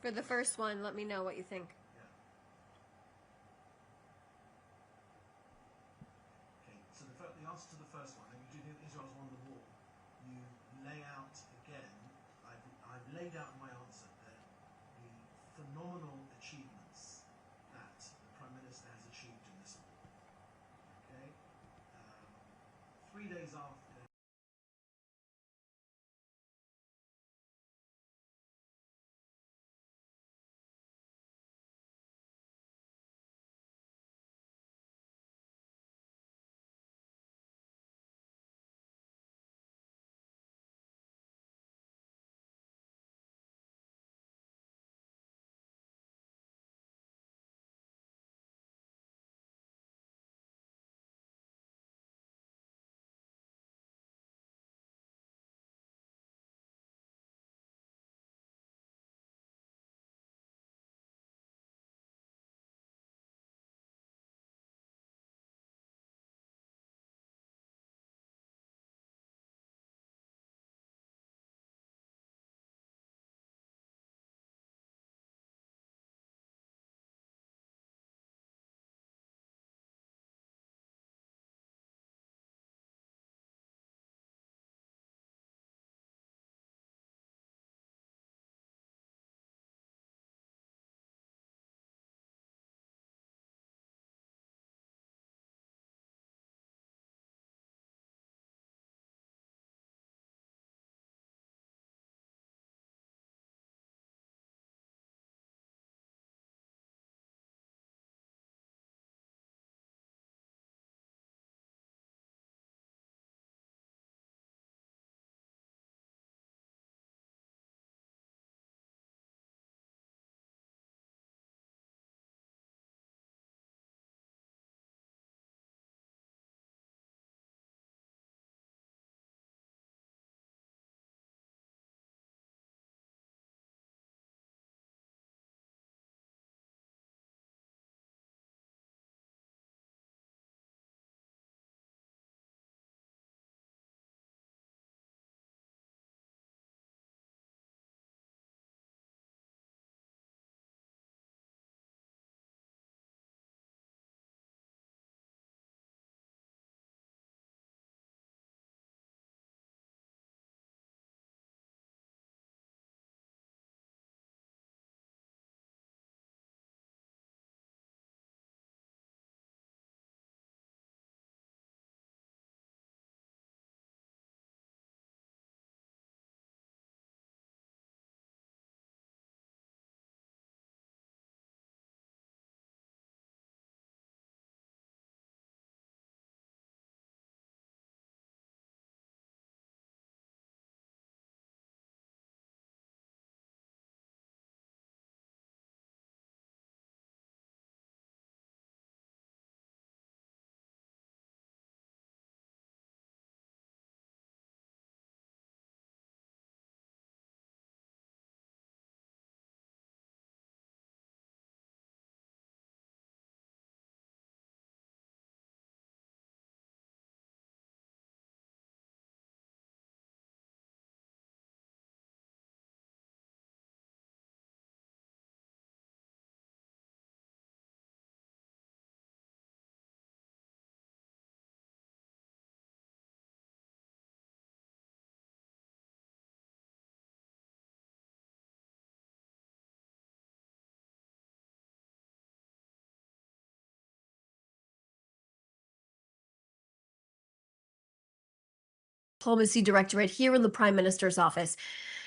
For the first one, let me know what you think. Okay, so the answer to the first one, and you do Israel's won the war. You lay out again, I've laid out in my answer the phenomenal achievements that the Prime Minister has achieved in this war. Okay, 3 days after. Diplomacy Directorate here in the Prime Minister's office.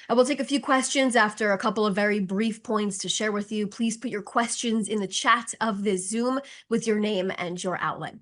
I will take a few questions after a couple of very brief points to share with you. Please put your questions in the chat of this Zoom with your name and your outlet.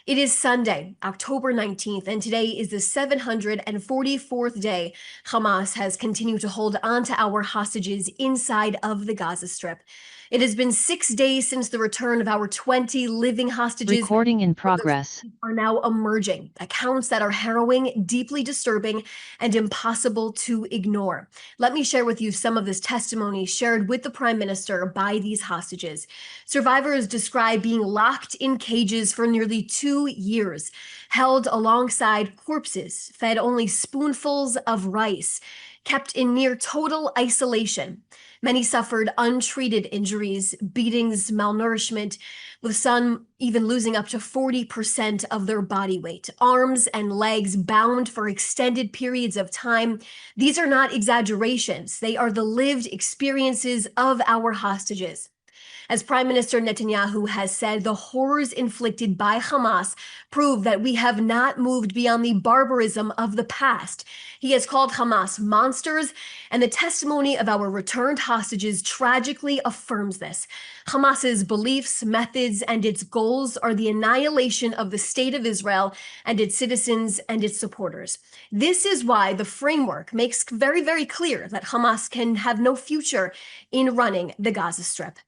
It is Sunday, October 19th, and today is the 744th day Hamas has continued to hold on to our hostages inside of the Gaza Strip. It has been 6 days since the return of our 20 living hostages. Recording in progress. Are now emerging, accounts that are harrowing, deeply disturbing, and impossible to ignore. Let me share with you some of this testimony shared with the Prime Minister by these hostages. Survivors describe being locked in cages for nearly 2 years, held alongside corpses, fed only spoonfuls of rice, kept in near total isolation. Many suffered untreated injuries, beatings, malnourishment, with some even losing up to 40% of their body weight, arms and legs bound for extended periods of time. These are not exaggerations. They are the lived experiences of our hostages. As Prime Minister Netanyahu has said, the horrors inflicted by Hamas prove that we have not moved beyond the barbarism of the past. He has called Hamas monsters, and the testimony of our returned hostages tragically affirms this. Hamas's beliefs, methods, and its goals are the annihilation of the State of Israel and its citizens and its supporters. This is why the framework makes very, very clear that Hamas can have no future in running the Gaza Strip.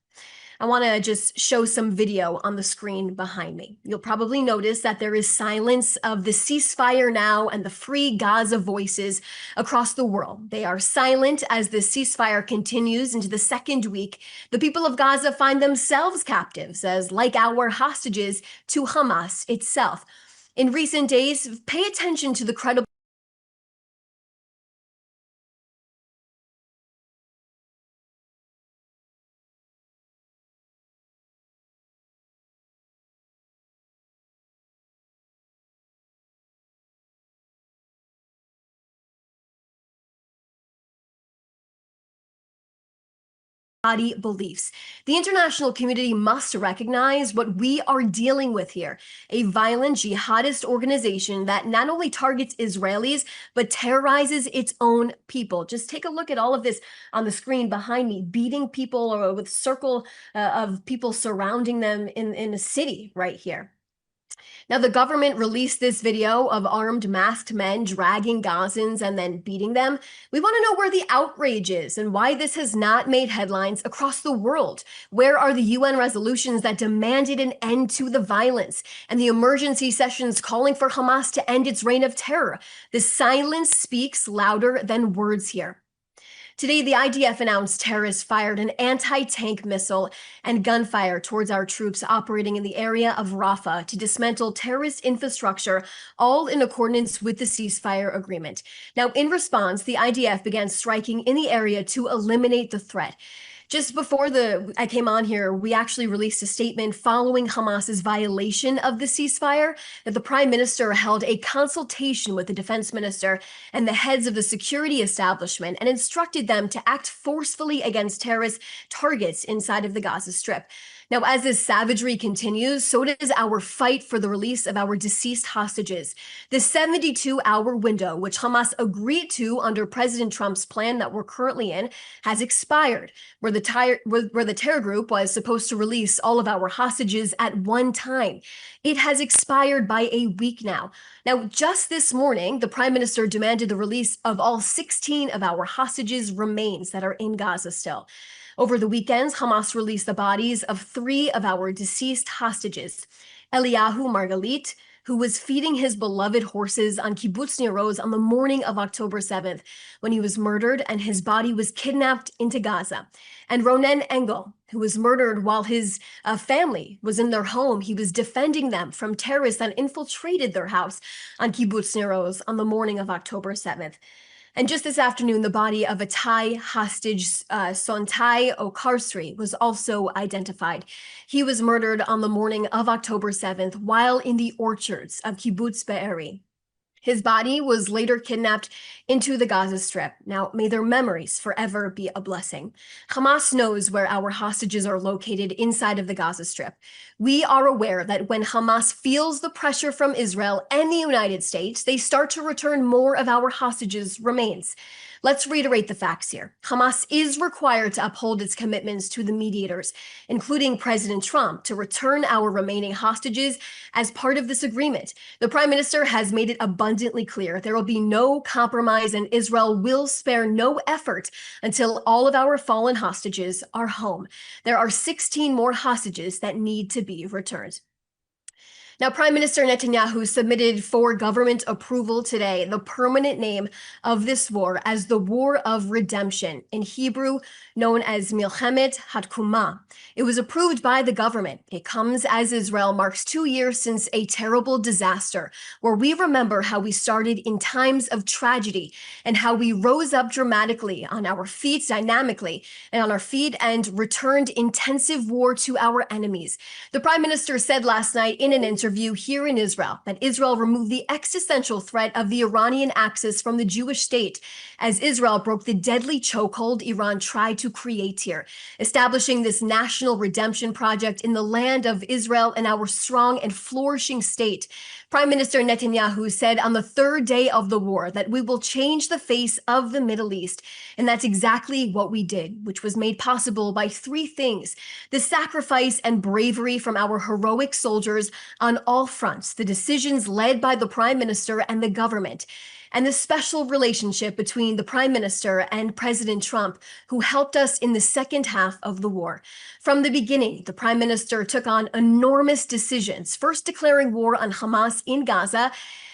I want to just show some video on the screen behind me. You'll probably notice that there is silence of the ceasefire now and the free Gaza voices across the world. They are silent as the ceasefire continues into the second week. The people of Gaza find themselves captives, as like our hostages, to Hamas itself. In recent days, pay attention to the credible body beliefs. The international community must recognize what we are dealing with here, a violent jihadist organization that not only targets Israelis, but terrorizes its own people. Just take a look at all of this on the screen behind me, beating people or with circle of people surrounding them in a city right here. Now, the government released this video of armed masked men dragging Gazans and then beating them. We want to know where the outrage is and why this has not made headlines across the world. Where are the UN resolutions that demanded an end to the violence and the emergency sessions calling for Hamas to end its reign of terror? The silence speaks louder than words here. Today, the IDF announced terrorists fired an anti-tank missile and gunfire towards our troops operating in the area of Rafah to dismantle terrorist infrastructure, all in accordance with the ceasefire agreement. Now, in response, the IDF began striking in the area to eliminate the threat. Just before I came on here, we actually released a statement following Hamas's violation of the ceasefire that the prime minister held a consultation with the defense minister and the heads of the security establishment and instructed them to act forcefully against terrorist targets inside of the Gaza Strip. Now, as this savagery continues, so does our fight for the release of our deceased hostages. The 72-hour window, which Hamas agreed to under President Trump's plan that we're currently in, has expired, where the terror group was supposed to release all of our hostages at one time. It has expired by a week now. Now, just this morning, the prime minister demanded the release of all 16 of our hostages' remains that are in Gaza still. Over the weekends, Hamas released the bodies of 3 of our deceased hostages. Eliyahu Margalit, who was feeding his beloved horses on Kibbutz Nir Oz on the morning of October 7th, when he was murdered and his body was kidnapped into Gaza. And Ronen Engel, who was murdered while his family was in their home. He was defending them from terrorists that infiltrated their house on Kibbutz Nir Oz on the morning of October 7th. And just this afternoon, the body of a Thai hostage, Sontai Okarsri, was also identified. He was murdered on the morning of October 7th while in the orchards of Kibbutz Be'eri. His body was later kidnapped into the Gaza Strip. Now, may their memories forever be a blessing. Hamas knows where our hostages are located inside of the Gaza Strip. We are aware that when Hamas feels the pressure from Israel and the United States, they start to return more of our hostages' remains. Let's reiterate the facts here. Hamas is required to uphold its commitments to the mediators, including President Trump, to return our remaining hostages as part of this agreement. The prime minister has made it abundantly clear there will be no compromise and Israel will spare no effort until all of our fallen hostages are home. There are 16 more hostages that need to be returned. Now, Prime Minister Netanyahu submitted for government approval today the permanent name of this war as the War of Redemption, in Hebrew known as Milchemet Hatkuma. It was approved by the government. It comes as Israel marks 2 years since a terrible disaster, where we remember how we started in times of tragedy and how we rose up dramatically on our feet, dynamically, and returned intensive war to our enemies. The Prime Minister said last night in an interview here in Israel that Israel removed the existential threat of the Iranian axis from the Jewish state as Israel broke the deadly chokehold Iran tried to create here, establishing this national redemption project in the land of Israel and our strong and flourishing state. Prime Minister Netanyahu said on the third day of the war that we will change the face of the Middle East. And that's exactly what we did, which was made possible by three things: the sacrifice and bravery from our heroic soldiers on all fronts, the decisions led by the Prime Minister and the government, and the special relationship between the Prime Minister and President Trump, who helped us in the second half of the war. From the beginning, the Prime Minister took on enormous decisions, first declaring war on Hamas in Gaza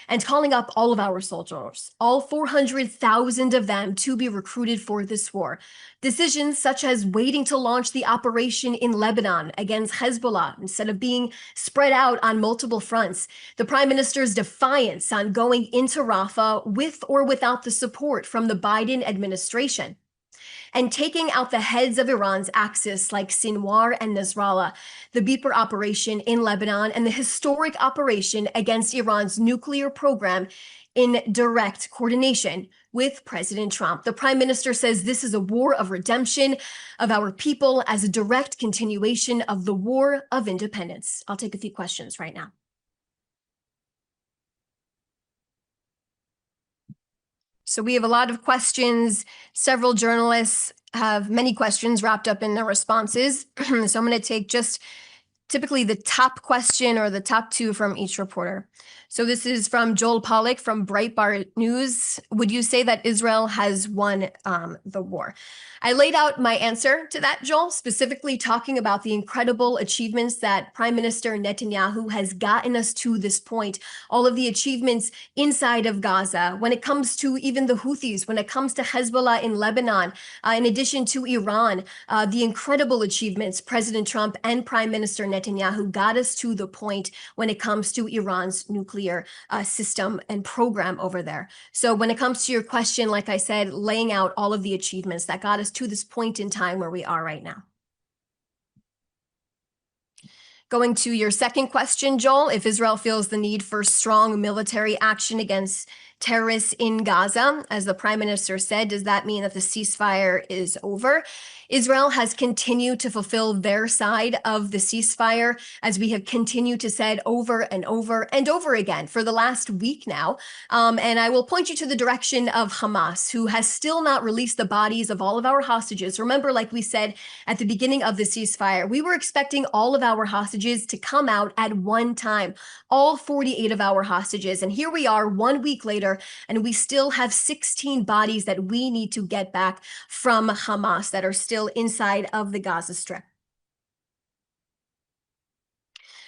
and calling up all of our soldiers, all 400,000 of them, to be recruited for this war. Decisions such as waiting to launch the operation in Lebanon against Hezbollah instead of being spread out on multiple fronts. The Prime Minister's defiance on going into Rafah with or without the support from the Biden administration, and taking out the heads of Iran's axis like Sinwar and Nasrallah, the Beeper operation in Lebanon, and the historic operation against Iran's nuclear program in direct coordination with President Trump. The Prime Minister says this is a war of redemption of our people as a direct continuation of the War of Independence. I'll take a few questions right now. So we have a lot of questions. Several journalists have many questions wrapped up in their responses. So I'm going to take just typically the top question or the top two from each reporter. So this is from Joel Pollack from Breitbart News. Would you say that Israel has won the war? I laid out my answer to that, Joel, specifically talking about the incredible achievements that Prime Minister Netanyahu has gotten us to this point, all of the achievements inside of Gaza, when it comes to even the Houthis, when it comes to Hezbollah in Lebanon, in addition to Iran, the incredible achievements President Trump and Prime Minister Netanyahu got us to the point when it comes to Iran's nuclear system and program over there. So when it comes to your question, like I said, laying out all of the achievements that got us to this point in time where we are right now. Going to your second question, Joel, if Israel feels the need for strong military action against terrorists in Gaza, as the Prime Minister said, does that mean that the ceasefire is over? Israel has continued to fulfill their side of the ceasefire, as we have continued to said over and over and over again for the last week now. And I will point you to the direction of Hamas, who has still not released the bodies of all of our hostages. Remember, like we said at the beginning of the ceasefire, we were expecting all of our hostages to come out at one time, all 48 of our hostages. And here we are 1 week later, and we still have 16 bodies that we need to get back from Hamas that are still inside of the Gaza Strip.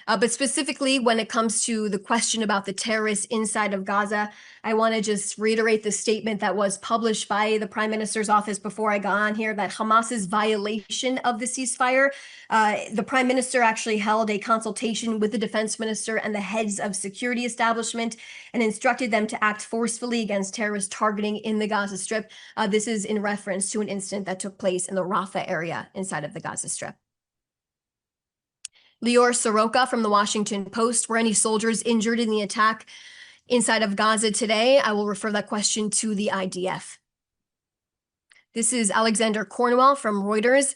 But specifically, when it comes to the question about the terrorists inside of Gaza, I want to just reiterate the statement that was published by the Prime Minister's office before I got on here, that Hamas's violation of the ceasefire, the Prime Minister actually held a consultation with the Defense Minister and the heads of security establishment and instructed them to act forcefully against terrorist targeting in the Gaza Strip. This is in reference to an incident that took place in the Rafah area inside of the Gaza Strip. Lior Soroka from the Washington Post, were any soldiers injured in the attack inside of Gaza today? I will refer that question to the IDF. This is Alexander Cornwell from Reuters.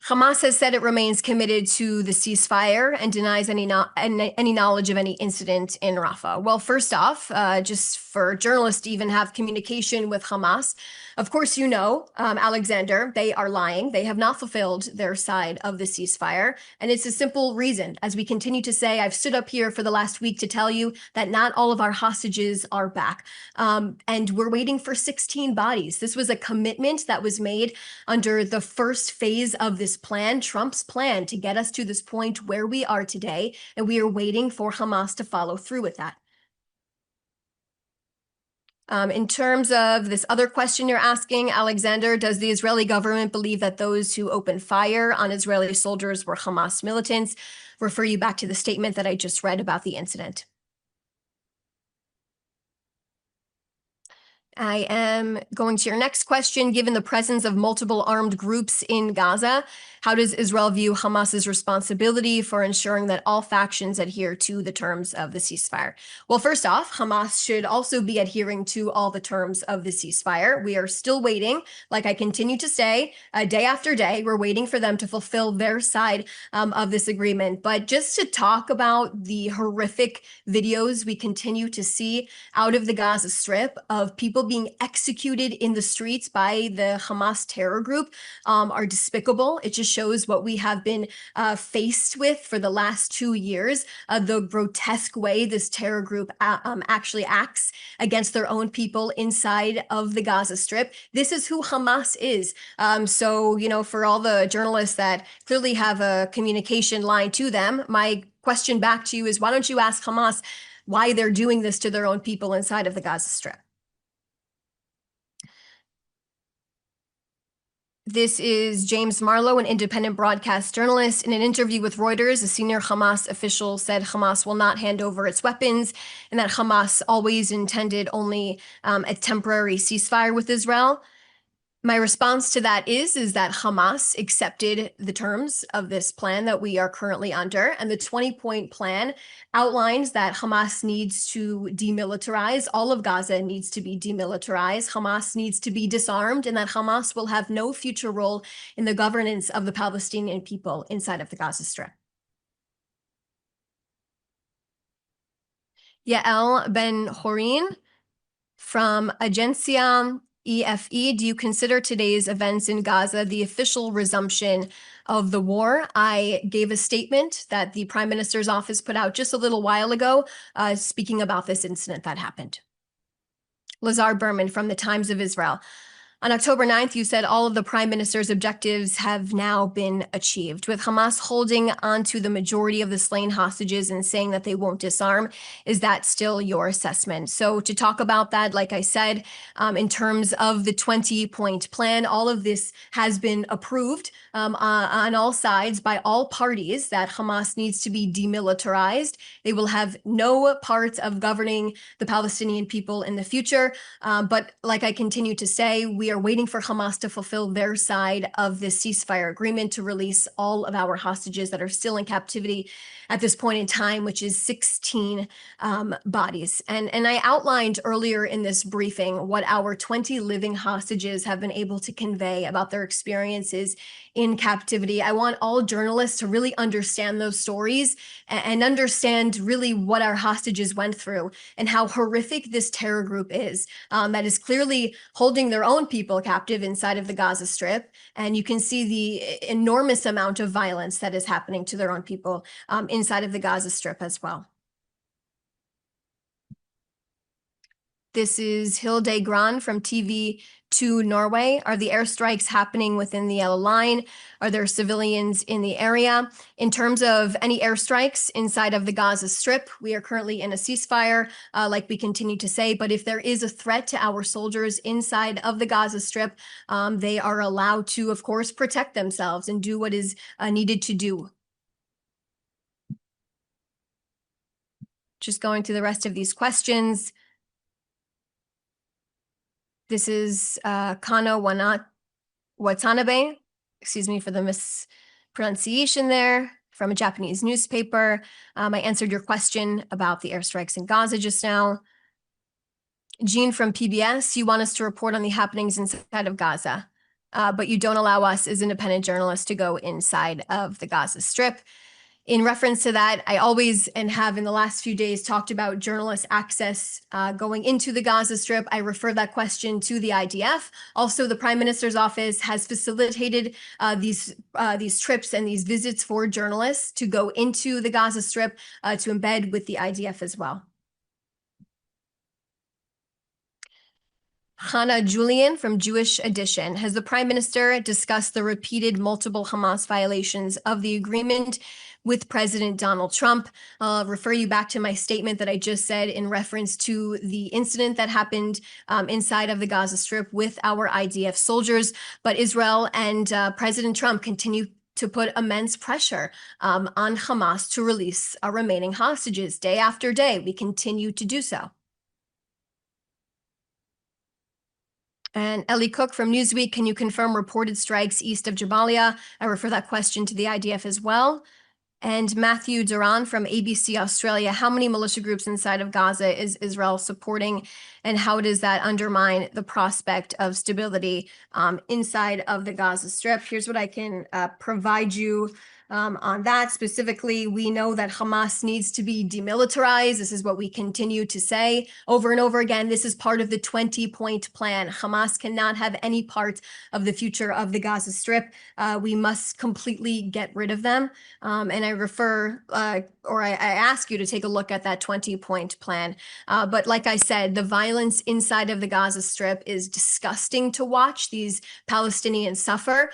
Hamas has said it remains committed to the ceasefire and denies any knowledge of any incident in Rafah. Well, first off, just for journalists to even have communication with Hamas, of course, you know, Alexander, they are lying. They have not fulfilled their side of the ceasefire. And it's a simple reason. As we continue to say, I've stood up here for the last week to tell you that not all of our hostages are back. And we're waiting for 16 bodies. This was a commitment that was made under the first phase of the this plan, Trump's plan, to get us to this point where we are today, and we are waiting for Hamas to follow through with that. In terms of this other question you're asking, Alexander, does the Israeli government believe that those who opened fire on Israeli soldiers were Hamas militants? Refer you back to the statement that I just read about the incident. I am going to your next question. Given the presence of multiple armed groups in Gaza, how does Israel view Hamas's responsibility for ensuring that all factions adhere to the terms of the ceasefire? Well, first off, Hamas should also be adhering to all the terms of the ceasefire. We are still waiting, like I continue to say, day after day, we're waiting for them to fulfill their side of this agreement. But just to talk about the horrific videos we continue to see out of the Gaza Strip of people being executed in the streets by the Hamas terror group are despicable. It just shows what we have been faced with for the last 2 years, the grotesque way this terror group actually acts against their own people inside of the Gaza Strip. This is who Hamas is. So, you know, for all the journalists that clearly have a communication line to them, my question back to you is, why don't you ask Hamas why they're doing this to their own people inside of the Gaza Strip? This is James Marlowe, an independent broadcast journalist. In an interview with Reuters, a senior Hamas official said Hamas will not hand over its weapons and that Hamas always intended only a temporary ceasefire with Israel. My response to that is that Hamas accepted the terms of this plan that we are currently under, and the 20-point plan outlines that Hamas needs to demilitarize. All of Gaza needs to be demilitarized. Hamas needs to be disarmed, and that Hamas will have no future role in the governance of the Palestinian people inside of the Gaza Strip. Yael Ben-Horin from Agencia EFE, do you consider today's events in Gaza the official resumption of the war? I gave a statement that the Prime Minister's office put out just a little while ago, speaking about this incident that happened. Lazar Berman from the Times of Israel. On October 9th, you said all of the Prime Minister's objectives have now been achieved. With Hamas holding onto the majority of the slain hostages and saying that they won't disarm, is that still your assessment? So to talk about that, like I said, in terms of the 20-point plan, all of this has been approved on all sides by all parties that Hamas needs to be demilitarized. They will have no part of governing the Palestinian people in the future. But like I continue to say, we are waiting for Hamas to fulfill their side of this ceasefire agreement to release all of our hostages that are still in captivity at this point in time, which is 16 bodies. And I outlined earlier in this briefing what our 20 living hostages have been able to convey about their experiences in captivity. I want all journalists to really understand those stories and understand really what our hostages went through and how horrific this terror group is, that is clearly holding their own people captive inside of the Gaza Strip. And you can see the enormous amount of violence that is happening to their own people inside of the Gaza Strip as well. This is Hilde Gran from TV2 Norway. Are the airstrikes happening within the yellow line? Are there civilians in the area? In terms of any airstrikes inside of the Gaza Strip, we are currently in a ceasefire, like we continue to say, but if there is a threat to our soldiers inside of the Gaza Strip, they are allowed to, of course, protect themselves and do what is needed to do. Just going through the rest of these questions. This is Kano Watanabe, excuse me for the mispronunciation there, from a Japanese newspaper. I answered your question about the airstrikes in Gaza just now. Jean from PBS, you want us to report on the happenings inside of Gaza, but you don't allow us as independent journalists to go inside of the Gaza Strip. In reference to that, I always and have in the last few days talked about journalist access going into the Gaza Strip. I refer that question to the IDF. Also, the Prime Minister's office has facilitated these trips and these visits for journalists to go into the Gaza Strip to embed with the IDF as well. Hannah Julian from Jewish Edition. Has the Prime Minister discussed the repeated multiple Hamas violations of the agreement with President Donald Trump? I'll refer you back to my statement that I just said in reference to the incident that happened inside of the Gaza Strip with our IDF soldiers. But Israel and President Trump continue to put immense pressure on Hamas to release our remaining hostages day after day. We continue to do so. And Ellie Cook from Newsweek, can you confirm reported strikes east of Jabalia? I refer that question to the IDF as well. And Matthew Duran from ABC Australia, how many militia groups inside of Gaza is Israel supporting, and how does that undermine the prospect of stability inside of the Gaza Strip? Here's what I can provide you on that. Specifically, we know that Hamas needs to be demilitarized. This is what we continue to say over and over again. This is part of the 20-point plan. Hamas cannot have any part of the future of the Gaza Strip. We must completely get rid of them. And I refer or I ask you to take a look at that 20-point plan. But like I said, the violence inside of the Gaza Strip is disgusting to watch. These Palestinians suffer.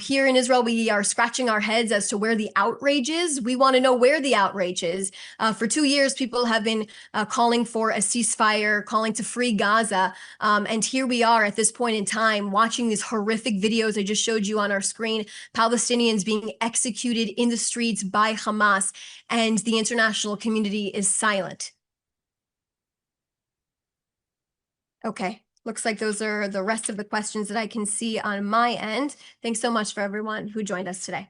Here in Israel, we are scratching our heads as to where the outrage is. We want to know where the outrage is. For 2 years, people have been calling for a ceasefire, calling to free Gaza. And here we are at this point in time watching these horrific videos I just showed you on our screen, Palestinians being executed in the streets by Hamas, and the international community is silent. Okay, looks like those are the rest of the questions that I can see on my end. Thanks so much for everyone who joined us today.